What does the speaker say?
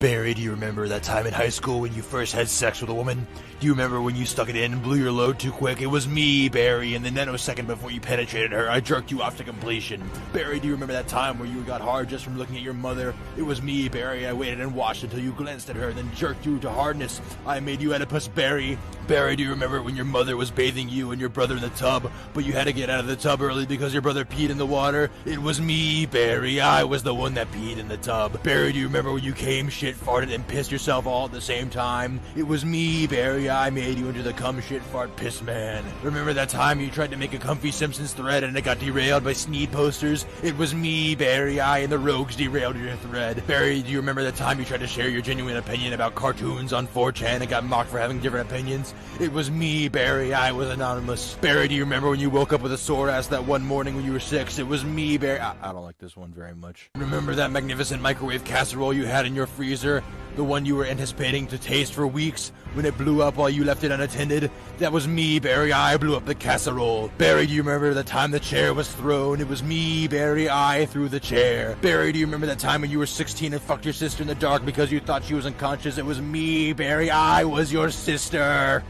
Barry, do you remember that time in high school when you first had sex with a woman? Do you remember when you stuck it in and blew your load too quick? It was me, Barry, and the nanosecond before you penetrated her, I jerked you off to completion. Barry, do you remember that time where you got hard just from looking at your mother? It was me, Barry, I waited and watched until you glanced at her, then jerked you to hardness. I made you Oedipus, Barry. Barry, do you remember when your mother was bathing you and your brother in the tub, but you had to get out of the tub early because your brother peed in the water? It was me, Barry, I was the one that peed in the tub. Barry, do you remember when you came, shit, farted, and pissed yourself all at the same time? It was me, Barry, I made you into the cum, shit, fart, piss man. Remember that time you tried to make a Comfy Simpsons thread and it got derailed by Sneed posters? It was me, Barry, I and the Rogues derailed your thread. Barry, do you remember the time you tried to share your genuine opinion about cartoons on 4chan and got mocked for having different opinions? It was me, Barry, I was anonymous. Barry, do you remember when you woke up with a sore ass that one morning when you were 6? It was me, Barry. I don't like this one very much. Remember that magnificent microwave casserole you had in your freezer? The one you were anticipating to taste for weeks when it blew up while you left it unattended? That was me, Barry, I blew up the casserole. Barry, do you remember the time the chair was thrown? It was me, Barry, I threw the chair. Barry, do you remember that time when you were 16 and fucked your sister in the dark because you thought she was unconscious? It was me, Barry, I was your sister.